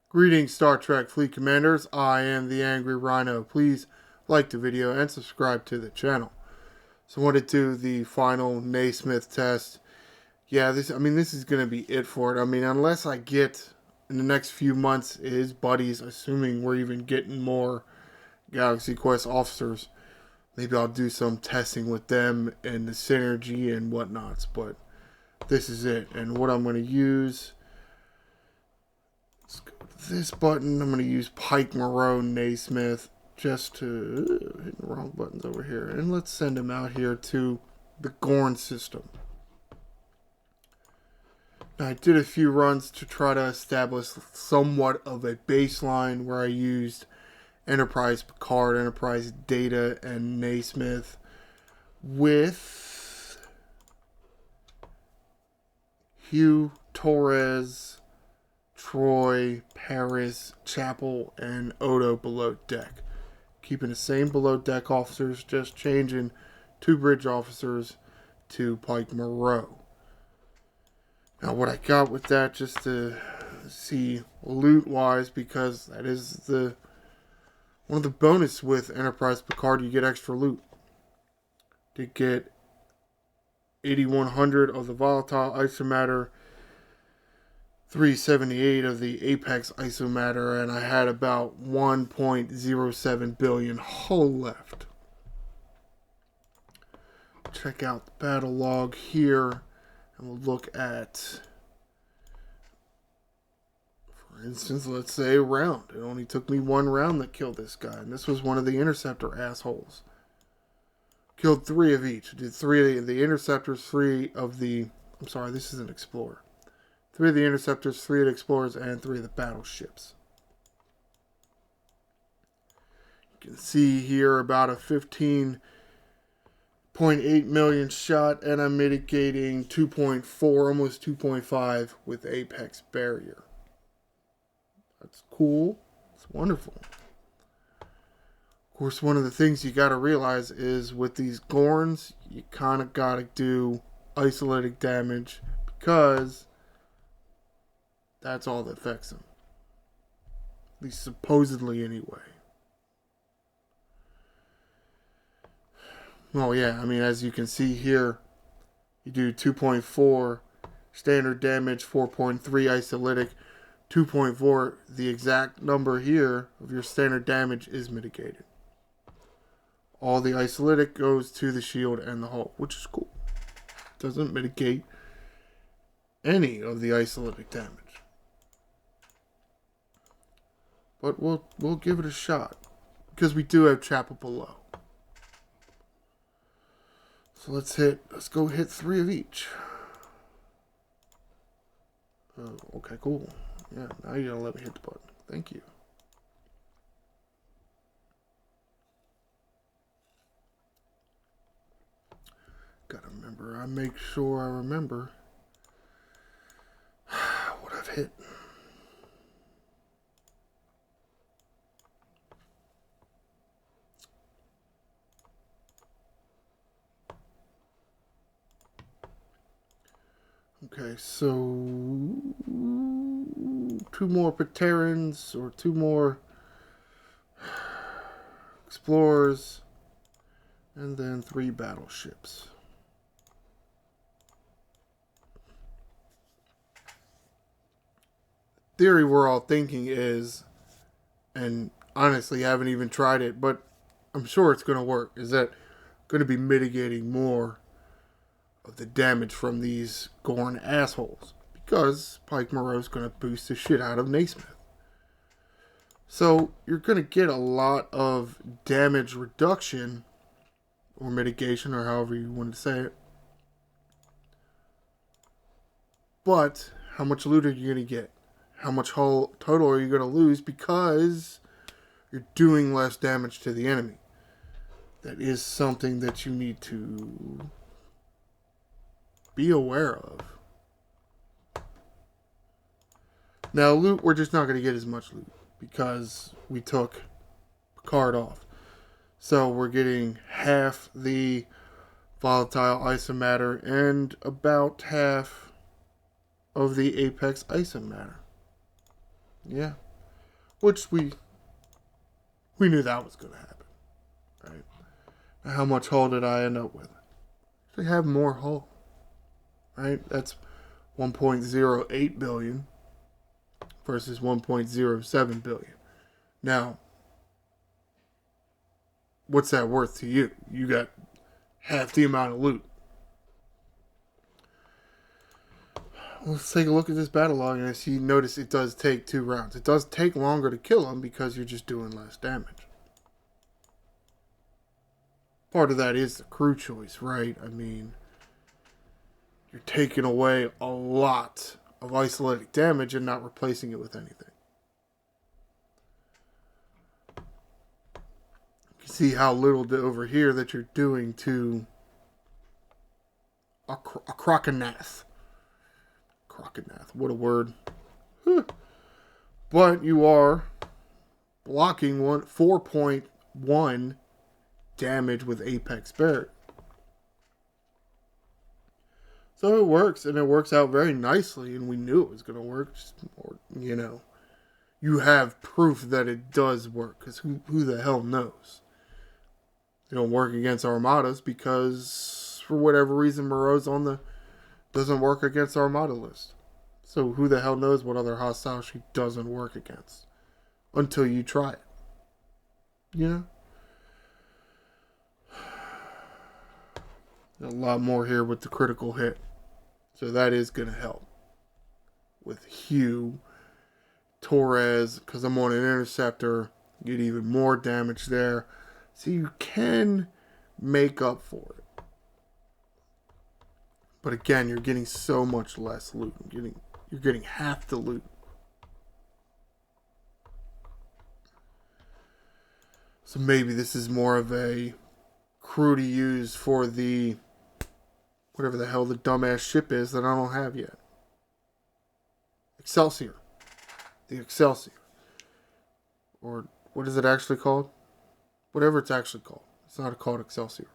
Greetings, Star Trek Fleet Commanders. I am the Angry Rhino. Please like the video and subscribe to the channel. So I wanted to do the final Nesmith test. Yeah, this is going to be it for it. Unless I get in the next few months his buddies, assuming we're even getting more Galaxy Quest officers, maybe I'll do some testing with them and the synergy and whatnots. But this is it. And what I'm going to use, let's go to this button. I'm going to use Pike, Moreau, Nesmith, just to hit the wrong buttons over here. And let's send him out here to the Gorn system. Now, I did a few runs to try to establish somewhat of a baseline where I used Enterprise Picard, Enterprise Data, and Nesmith with Hugh, Torres, Troy, Paris, Chapel, and Odo below deck. Keeping the same below deck officers, just changing 2 bridge officers to Pike Moreau. Now what I got with that, just to see loot wise, because that is one of the bonus with Enterprise Picard, you get extra loot. To get 8100 of the volatile isomatter, 378 of the Apex isomatter, and I had about 1.07 billion hull left. Check out the battle log here, and we'll look at, for instance, let's say a round. It only took me 1 round to kill this guy, and this was one of the interceptor assholes. Killed 3 of each. Did 3 of the interceptors, 3 of the, I'm sorry, this is an explorer. 3 of the interceptors, 3 of the explorers, and 3 of the battleships. You can see here about a 15.8 million shot, and I'm mitigating 2.4, almost 2.5 with Apex Barrier. That's cool. It's wonderful. Of course, one of the things you got to realize is with these Gorns, you kind of got to do isolated damage because that's all that affects them. At least supposedly anyway. Well, yeah, as you can see here, you do 2.4 standard damage, 4.3 isolytic, 2.4, the exact number here of your standard damage is mitigated. All the isolytic goes to the shield and the hull, which is cool. Doesn't mitigate any of the isolytic damage. But we'll give it a shot, because we do have Chapel below. So let's go hit 3 of each. Okay, cool. Yeah, now you're gonna let me hit the button. Thank you. Gotta remember, I make sure I remember what I've hit. Okay, so 2 more Paterans, or 2 more Explorers, and then 3 battleships. Theory we're all thinking is, and honestly haven't even tried it, but I'm sure it's going to work, is that going to be mitigating more of the damage from these Gorn assholes, because Pike Moreau is going to boost the shit out of Nesmith. So you're going to get a lot of damage reduction, or mitigation, or however you want to say it. But how much loot are you going to get? How much hull total are you going to lose because you're doing less damage to the enemy? That is something that you need to be aware of. Now, loot, we're just not going to get as much loot because we took Picard off. So we're getting half the volatile isomatter and about half of the Apex isomatter. Yeah, which we knew that was going to happen, right? Now, how much hull did I end up with? They have more hull, right? That's 1.08 billion versus 1.07 billion. Now, what's that worth to you? You got half the amount of loot. Let's take a look at this battle log, and as you notice, it does take 2 rounds. It does take longer to kill them because you're just doing less damage. Part of that is the crew choice, right? I mean, you're taking away a lot of isolated damage and not replacing it with anything. You can see how little over here that you're doing to a Croconath. Croconath, what a word. But you are blocking 4.1 damage with Apex Barrier. So it works, and it works out very nicely, and we knew it was going to work. You know, you have proof that it does work, because who the hell knows? They don't work against Armadas because, for whatever reason, Moreau's doesn't work against Armada list. So who the hell knows what other hostile she doesn't work against until you try it. You know? A lot more here with the critical hit. So that is going to help. With Hugh, Torres, because I'm on an interceptor, get even more damage there. So you can make up for it. But again, you're getting so much less loot. You're getting half the loot. So maybe this is more of a crew to use for the whatever the hell the dumbass ship is that I don't have yet. Excelsior. The Excelsior. Or what is it actually called? Whatever it's actually called. It's not called Excelsior.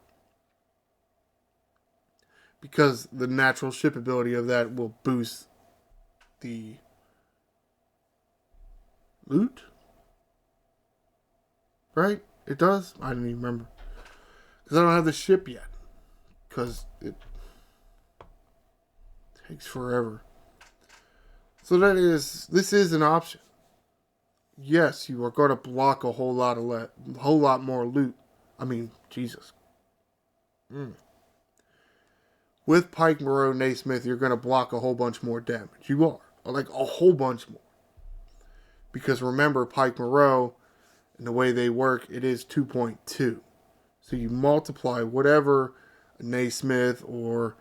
Because the natural ship ability of that will boost the loot. Right? It does? I didn't even remember. Because I don't have the ship yet. Because it takes forever. So this is an option. Yes, you are going to block a whole lot more loot. I mean, Jesus. With Pike, Moreau, Nesmith, you're going to block a whole bunch more damage. You are. Like, a whole bunch more. Because remember, Pike, Moreau, and the way they work, it is 2.2. So you multiply whatever Nesmith or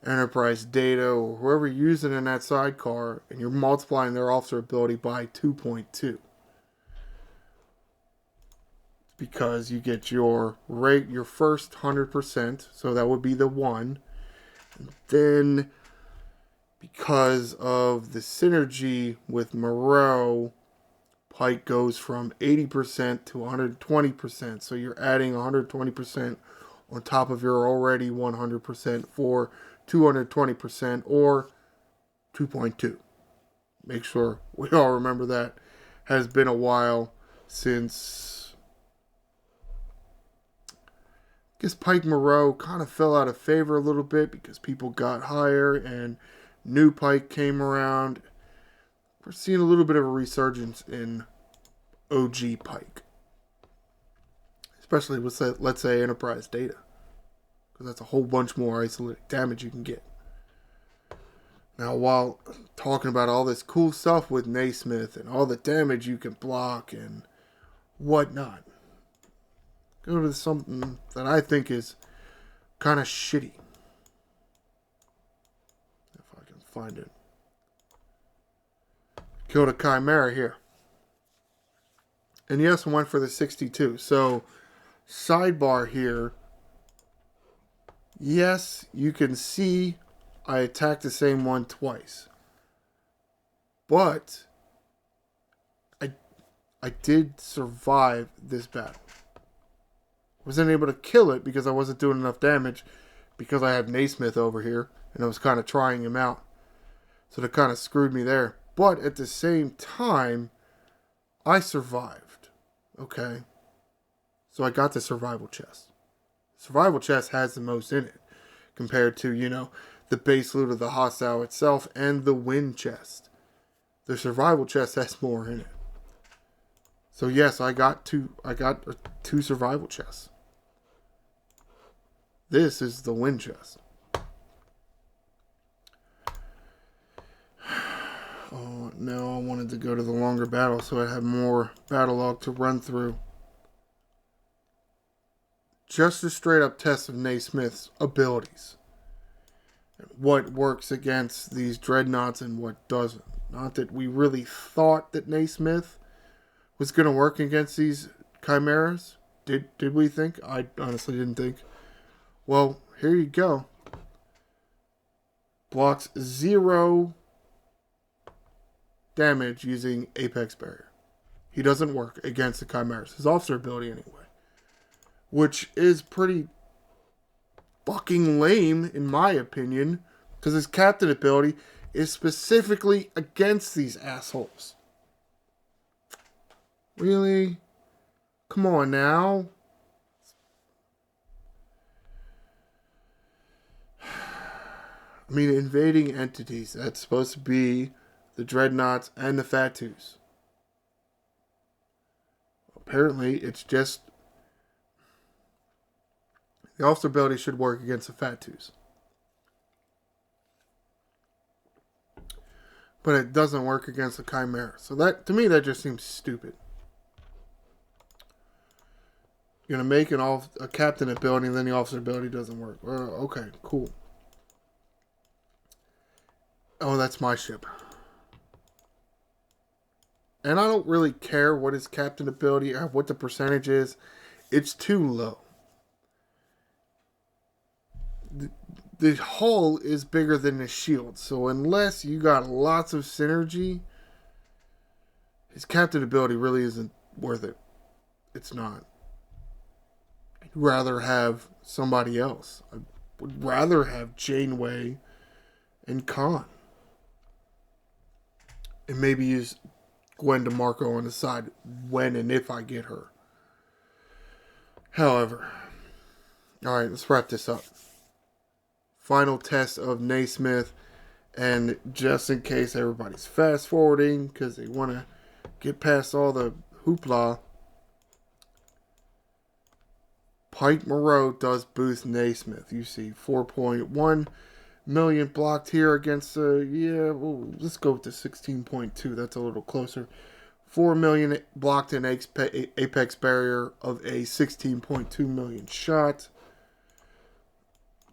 Enterprise Data or whoever you're using in that sidecar, and you're multiplying their officer ability by 2.2. Because you get your first 100%, so that would be the 1. And then, because of the synergy with Moreau, Pike goes from 80% to 120%. So you're adding 120% on top of your already 100% for 220% or 2.2. Make sure we all remember that. Has been a while since, I guess, Pike Moreau kind of fell out of favor a little bit because people got higher and new Pike came around. We're seeing a little bit of a resurgence in OG Pike. Especially with, let's say, Enterprise Data. Because that's a whole bunch more isolated damage you can get. Now, while talking about all this cool stuff with Nesmith and all the damage you can block and whatnot, go to something that I think is kind of shitty. If I can find it. Killed a Chimera here. And yes, I went for the 62. So, sidebar here. Yes, you can see I attacked the same one twice. But I did survive this battle. Wasn't able to kill it because I wasn't doing enough damage because I had Nesmith over here and I was kind of trying him out. So that kind of screwed me there. But at the same time, I survived. Okay. So I got the survival chest. Survival chest has the most in it compared to, the base loot of the hostile itself and the win chest. The survival chest has more in it. So yes, I got two survival chests. This is the win chest. Oh, no, I wanted to go to the longer battle so I had more battle log to run through. Just a straight up test of Nesmith's abilities. What works against these dreadnoughts and what doesn't. Not that we really thought that Nesmith was going to work against these chimeras. Did we think? I honestly didn't think. Well, here you go. Blocks 0 damage using Apex Barrier. He doesn't work against the chimeras. His officer ability anyway. Which is pretty fucking lame in my opinion. Because his captain ability is specifically against these assholes. Really? Come on now. I mean, invading entities. That's supposed to be the Dreadnoughts and the Fatus. Apparently, it's just... The officer ability should work against the Fatus. But it doesn't work against the Chimera. So that, to me, that just seems stupid. You're going to make a captain ability and then the officer ability doesn't work. Okay, cool. Oh, that's my ship. And I don't really care what his captain ability or what the percentage is. It's too low. The hull is bigger than the shield. So unless you got lots of synergy, his captain ability really isn't worth it. It's not. I'd rather have somebody else. I would rather have Janeway and Khan. And maybe use Gwen DeMarco on the side when and if I get her. However, alright, let's wrap this up. Final test of Nesmith, and just in case everybody's fast forwarding because they want to get past all the hoopla, Pike Moreau does boost Nesmith. You see 4.1 million blocked here against, let's go with the 16.2. That's a little closer. 4 million blocked in Apex Barrier of a 16.2 million shot.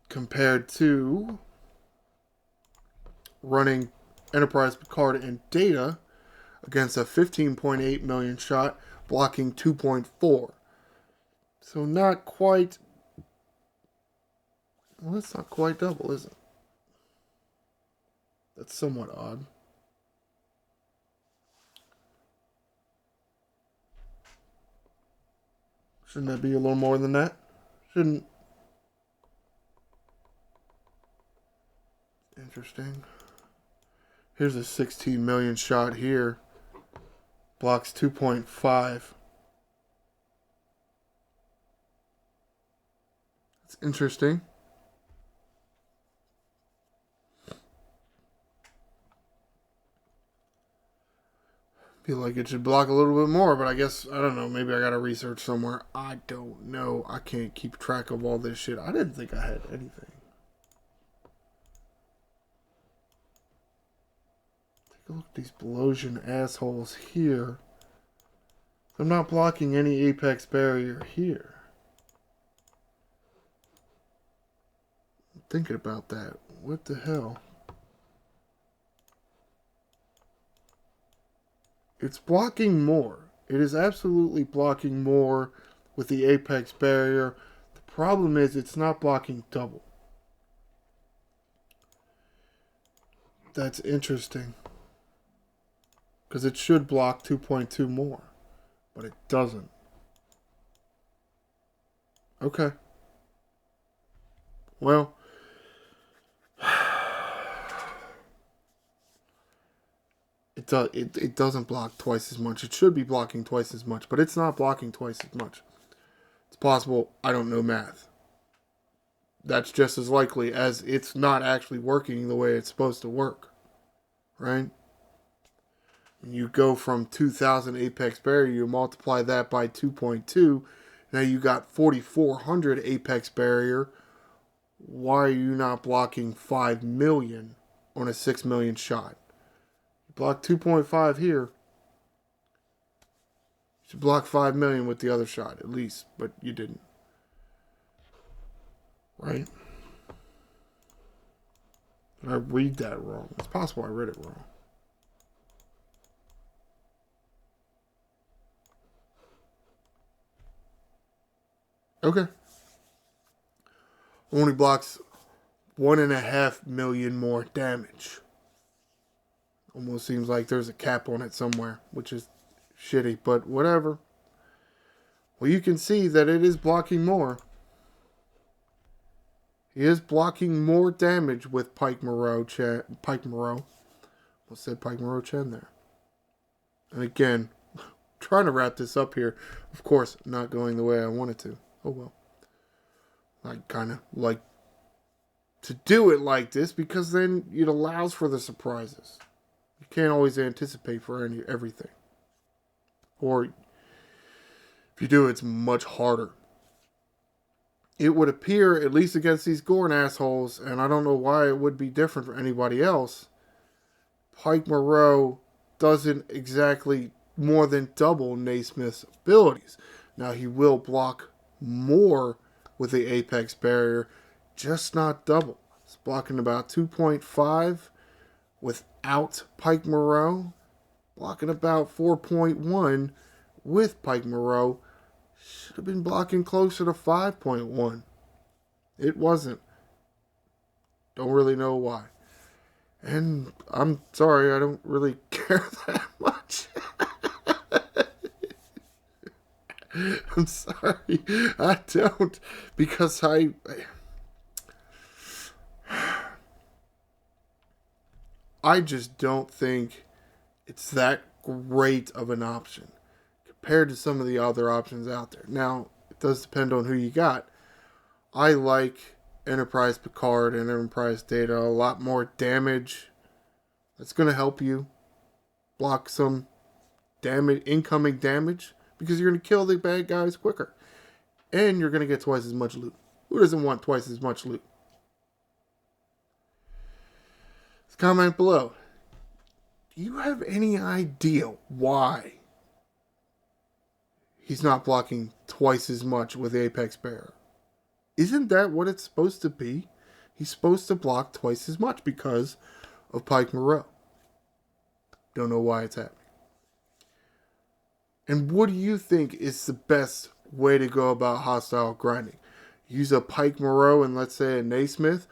Compared to running Enterprise Picard and Data against a 15.8 million shot, blocking 2.4. So not quite... Well, that's not quite double, is it? That's somewhat odd. Shouldn't that be a little more than that? Shouldn't... Interesting. Here's a 16 million shot here. Blocks 2.5. It's interesting. Feel like it should block a little bit more, but I guess, I don't know, maybe I gotta research somewhere. I don't know. I can't keep track of all this shit. I didn't think I had anything. Look at these Belosian assholes here. I'm not blocking any Apex Barrier here. I'm thinking about that. What the hell? It's blocking more. It is absolutely blocking more with the Apex Barrier. The problem is it's not blocking double. That's interesting. Because it should block 2.2 more. But it doesn't. Okay. Well. it doesn't block twice as much. It should be blocking twice as much, but it's not blocking twice as much. It's possible I don't know math. That's just as likely as it's not actually working the way it's supposed to work. Right? You go from 2,000 apex barrier, you multiply that by 2.2, now you got 4,400 apex barrier. Why are you not blocking 5 million on a 6 million shot? You block 2.5 here. You should block 5 million with the other shot, at least, but you didn't. Right? Did I read that wrong? It's possible I read it wrong. Okay. Only blocks 1.5 million more damage. Almost seems like there's a cap on it somewhere, which is shitty, but whatever. Well, you can see that it is blocking more. He is blocking more damage with Pike Moreau. Pike Moreau. I said Pike Moreau Chen there. And again, trying to wrap this up here. Of course, not going the way I wanted to. Oh well. I kind of like to do it like this because then it allows for the surprises. You can't always anticipate for everything. Or if you do, it's much harder. It would appear, at least against these Gorn assholes, and I don't know why it would be different for anybody else, Pike Moreau doesn't exactly more than double Nesmith's abilities. Now, he will block more with the apex barrier, just not double. It's blocking about 2.5 without Pike Moreau, blocking about 4.1 with Pike Moreau. Should have been blocking closer to 5.1. It wasn't. Don't really know why. And I'm sorry, I don't really care that much. I'm sorry, I don't, because I just don't think it's that great of an option compared to some of the other options out there. Now, it does depend on who you got. I like Enterprise Picard and Enterprise Data a lot more damage. That's going to help you block some damage, incoming damage, because you're going to kill the bad guys quicker. And you're going to get twice as much loot. Who doesn't want twice as much loot? Comment below. Do you have any idea why he's not blocking twice as much with Apex Bear? Isn't that what it's supposed to be? He's supposed to block twice as much because of Pike Moreau. Don't know why it's happening. And what do you think is the best way to go about hostile grinding? Use a Pike Moreau and let's say a Nesmith?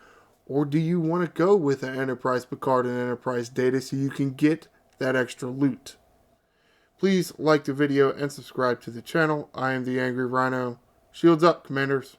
Or do you want to go with an Enterprise Picard and Enterprise Data so you can get that extra loot? Please like the video and subscribe to the channel. I am the Angry Rhino. Shields up, Commanders.